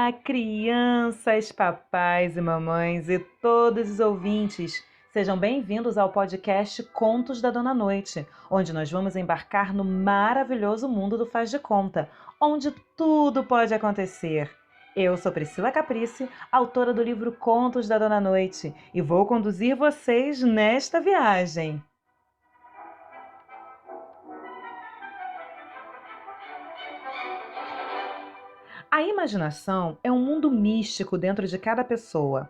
Olá, crianças, papais e mamães e todos os ouvintes. Sejam bem-vindos ao podcast Contos da Dona Noite, onde nós vamos embarcar no maravilhoso mundo do Faz de Conta, onde tudo pode acontecer. Eu sou Priscila Caprice, autora do livro Contos da Dona Noite, e vou conduzir vocês nesta viagem. A imaginação é um mundo místico dentro de cada pessoa.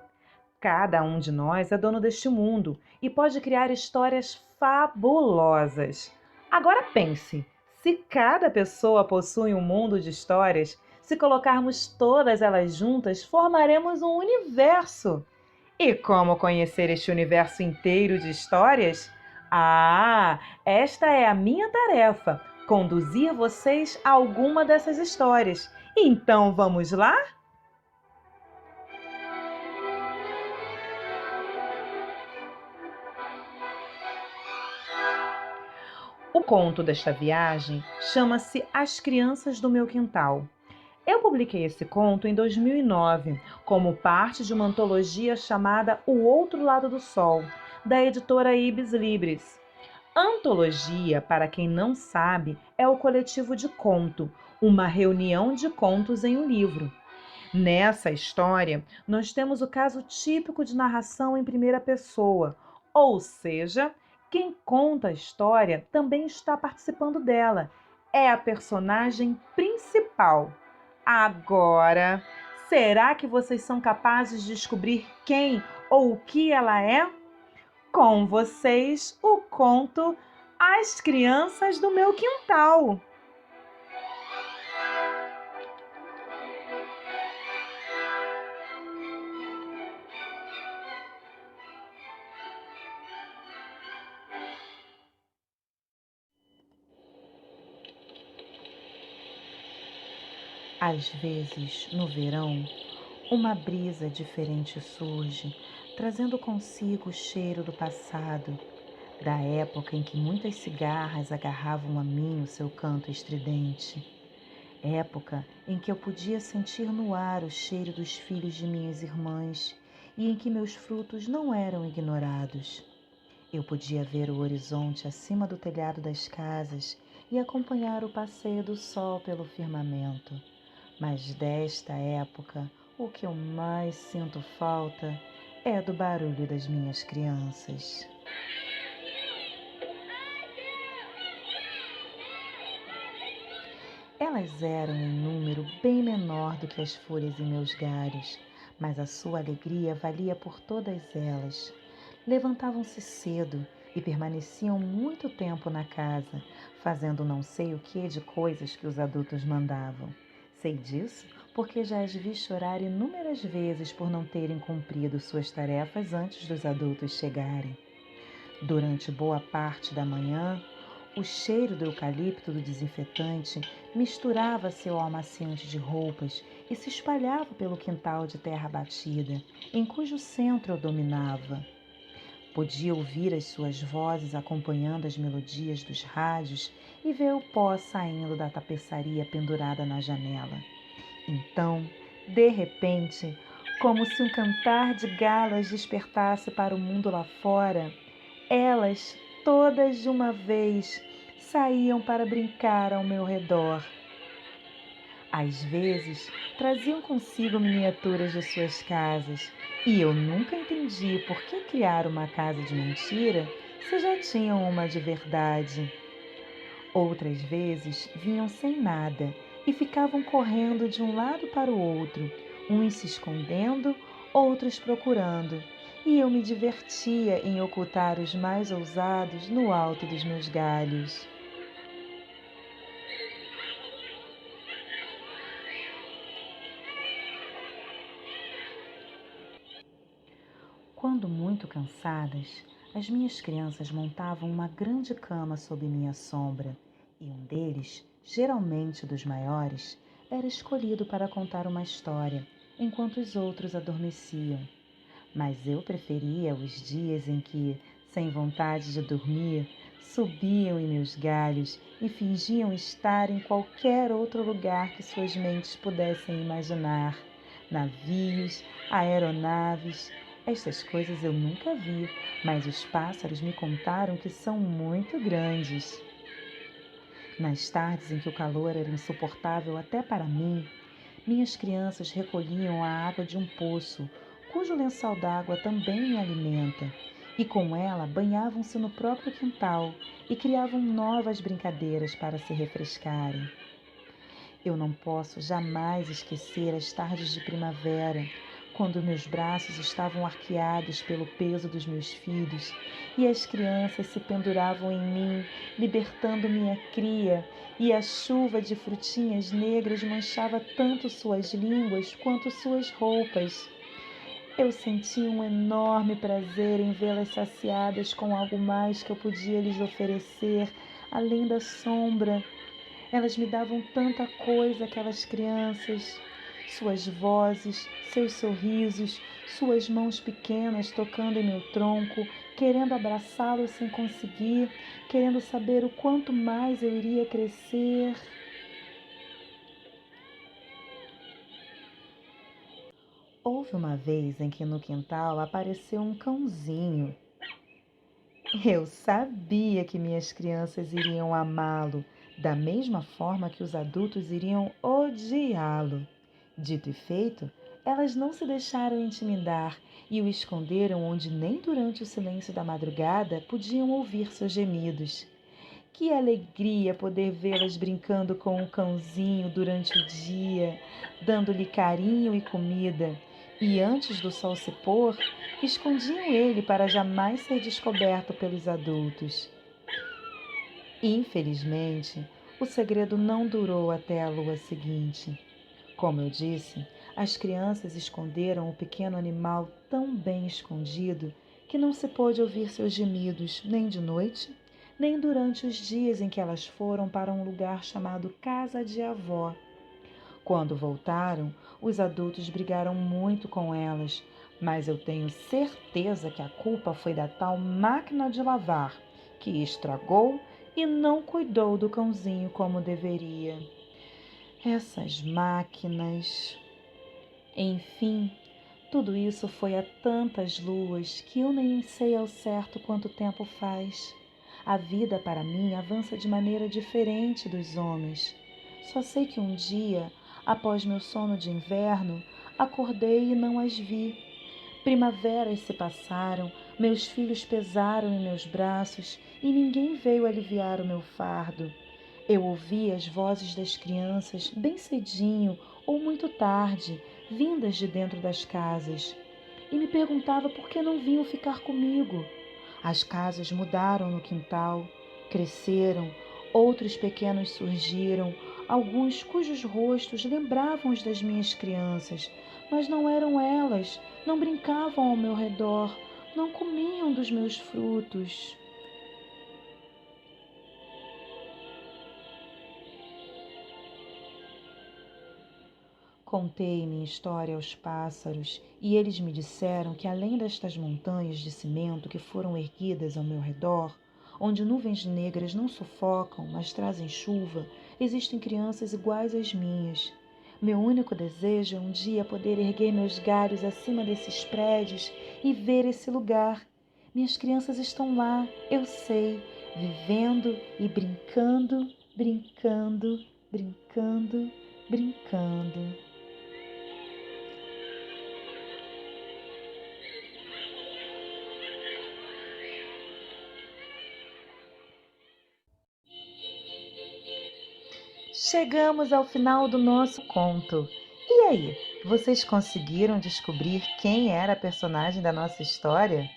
Cada um de nós é dono deste mundo e pode criar histórias fabulosas. Agora pense: se cada pessoa possui um mundo de histórias, se colocarmos todas elas juntas, formaremos um universo. E como conhecer este universo inteiro de histórias? Ah, esta é a minha tarefa: conduzir vocês a alguma dessas histórias. Então vamos lá? O conto desta viagem chama-se As Crianças do Meu Quintal. Eu publiquei esse conto em 2009, como parte de uma antologia chamada O Outro Lado do Sol, da editora Ibis Libris. Antologia, para quem não sabe, é o coletivo de conto, uma reunião de contos em um livro. Nessa história, nós temos o caso típico de narração em primeira pessoa, ou seja, quem conta a história também está participando dela. É a personagem principal. Agora, será que vocês são capazes de descobrir quem ou o que ela é? Com vocês, o conto As Crianças do Meu Quintal. Às vezes, no verão, uma brisa diferente surge, trazendo consigo o cheiro do passado, da época em que muitas cigarras agarravam a mim o seu canto estridente. Época em que eu podia sentir no ar o cheiro dos filhos de minhas irmãs e em que meus frutos não eram ignorados. Eu podia ver o horizonte acima do telhado das casas e acompanhar o passeio do sol pelo firmamento. Mas desta época, o que eu mais sinto falta é do barulho das minhas crianças. Elas eram em número bem menor do que as folhas em meus galhos, mas a sua alegria valia por todas elas. Levantavam-se cedo e permaneciam muito tempo na casa, fazendo não sei o que de coisas que os adultos mandavam. Sei disso porque já as vi chorar inúmeras vezes por não terem cumprido suas tarefas antes dos adultos chegarem. Durante boa parte da manhã, o cheiro do eucalipto do desinfetante misturava-se ao amaciante de roupas e se espalhava pelo quintal de terra batida, em cujo centro eu dominava. Podia ouvir as suas vozes acompanhando as melodias dos rádios e ver o pó saindo da tapeçaria pendurada na janela. Então, de repente, como se um cantar de galas despertasse para o mundo lá fora, elas, todas de uma vez, saíam para brincar ao meu redor. Às vezes, traziam consigo miniaturas de suas casas, e eu nunca entendi por que criar uma casa de mentira se já tinham uma de verdade. Outras vezes vinham sem nada e ficavam correndo de um lado para o outro, uns se escondendo, outros procurando, e eu me divertia em ocultar os mais ousados no alto dos meus galhos. Quando muito cansadas, as minhas crianças montavam uma grande cama sob minha sombra, e um deles, geralmente dos maiores, era escolhido para contar uma história, enquanto os outros adormeciam. Mas eu preferia os dias em que, sem vontade de dormir, subiam em meus galhos e fingiam estar em qualquer outro lugar que suas mentes pudessem imaginar, navios, aeronaves. Estas coisas eu nunca vi, mas os pássaros me contaram que são muito grandes. Nas tardes em que o calor era insuportável até para mim, minhas crianças recolhiam a água de um poço, cujo lençol d'água também me alimenta, e com ela banhavam-se no próprio quintal e criavam novas brincadeiras para se refrescarem. Eu não posso jamais esquecer as tardes de primavera, quando meus braços estavam arqueados pelo peso dos meus filhos e as crianças se penduravam em mim, libertando minha cria, e a chuva de frutinhas negras manchava tanto suas línguas quanto suas roupas. Eu sentia um enorme prazer em vê-las saciadas com algo mais que eu podia lhes oferecer, além da sombra. Elas me davam tanta coisa, aquelas crianças. Suas vozes, seus sorrisos, suas mãos pequenas tocando em meu tronco, querendo abraçá-lo sem conseguir, querendo saber o quanto mais eu iria crescer. Houve uma vez em que no quintal apareceu um cãozinho. Eu sabia que minhas crianças iriam amá-lo, da mesma forma que os adultos iriam odiá-lo. Dito e feito, elas não se deixaram intimidar e o esconderam onde nem durante o silêncio da madrugada podiam ouvir seus gemidos. Que alegria poder vê-las brincando com o cãozinho durante o dia, dando-lhe carinho e comida, e antes do sol se pôr, escondiam ele para jamais ser descoberto pelos adultos. Infelizmente, o segredo não durou até a lua seguinte. Como eu disse, as crianças esconderam o pequeno animal tão bem escondido que não se pôde ouvir seus gemidos nem de noite, nem durante os dias em que elas foram para um lugar chamado Casa de Avó. Quando voltaram, os adultos brigaram muito com elas, mas eu tenho certeza que a culpa foi da tal máquina de lavar, que estragou e não cuidou do cãozinho como deveria. Essas máquinas. Enfim, tudo isso foi há tantas luas que eu nem sei ao certo quanto tempo faz. A vida para mim avança de maneira diferente dos homens. Só sei que um dia, após meu sono de inverno, acordei e não as vi. Primaveras se passaram, meus filhos pesaram em meus braços e ninguém veio aliviar o meu fardo. Eu ouvi as vozes das crianças bem cedinho ou muito tarde, vindas de dentro das casas, e me perguntava por que não vinham ficar comigo. As casas mudaram no quintal, cresceram, outros pequenos surgiram, alguns cujos rostos lembravam os das minhas crianças, mas não eram elas, não brincavam ao meu redor, não comiam dos meus frutos. Contei minha história aos pássaros e eles me disseram que além destas montanhas de cimento que foram erguidas ao meu redor, onde nuvens negras não sufocam, mas trazem chuva, existem crianças iguais às minhas. Meu único desejo é um dia poder erguer meus galhos acima desses prédios e ver esse lugar. Minhas crianças estão lá, eu sei, vivendo e brincando, brincando, brincando, brincando. Chegamos ao final do nosso conto. E aí, vocês conseguiram descobrir quem era a personagem da nossa história?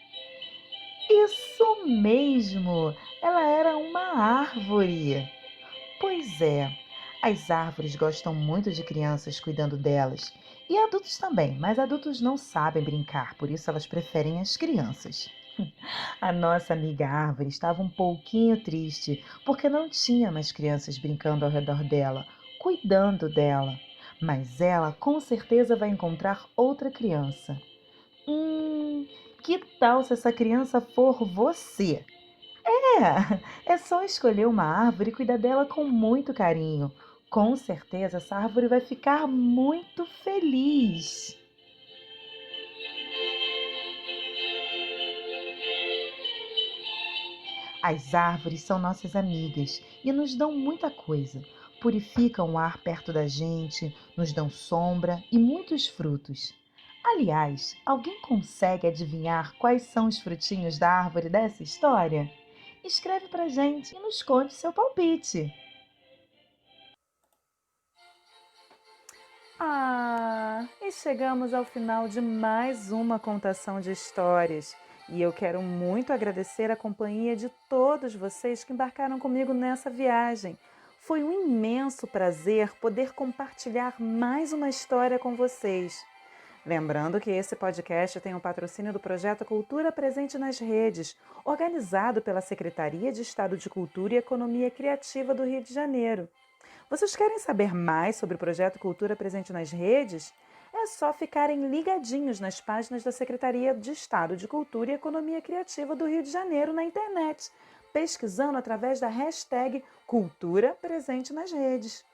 Isso mesmo! Ela era uma árvore. Pois é, as árvores gostam muito de crianças cuidando delas. E adultos também, mas adultos não sabem brincar, por isso elas preferem as crianças. A nossa amiga árvore estava um pouquinho triste, porque não tinha mais crianças brincando ao redor dela, cuidando dela. Mas ela com certeza vai encontrar outra criança. Que tal se essa criança for você? É só escolher uma árvore e cuidar dela com muito carinho. Com certeza essa árvore vai ficar muito feliz. As árvores são nossas amigas e nos dão muita coisa. Purificam o ar perto da gente, nos dão sombra e muitos frutos. Aliás, alguém consegue adivinhar quais são os frutinhos da árvore dessa história? Escreve pra gente e nos conte seu palpite. E chegamos ao final de mais uma contação de histórias. E eu quero muito agradecer a companhia de todos vocês que embarcaram comigo nessa viagem. Foi um imenso prazer poder compartilhar mais uma história com vocês. Lembrando que esse podcast tem o patrocínio do projeto Cultura Presente nas Redes, organizado pela Secretaria de Estado de Cultura e Economia Criativa do Rio de Janeiro. Vocês querem saber mais sobre o projeto Cultura Presente nas Redes? É só ficarem ligadinhos nas páginas da Secretaria de Estado de Cultura e Economia Criativa do Rio de Janeiro na internet, pesquisando através da hashtag Cultura Presente nas Redes.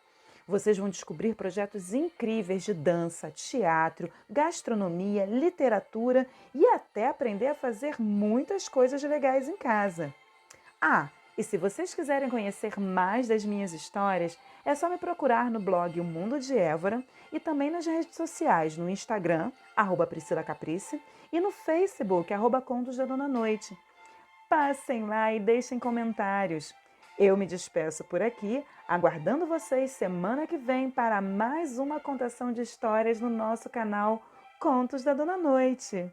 Vocês vão descobrir projetos incríveis de dança, teatro, gastronomia, literatura e até aprender a fazer muitas coisas legais em casa. E se vocês quiserem conhecer mais das minhas histórias, é só me procurar no blog O Mundo de Évora e também nas redes sociais, no Instagram, @Priscila Caprice, e no Facebook, @Contos da Dona Noite. Passem lá e deixem comentários. Eu me despeço por aqui, aguardando vocês semana que vem para mais uma contação de histórias no nosso canal Contos da Dona Noite.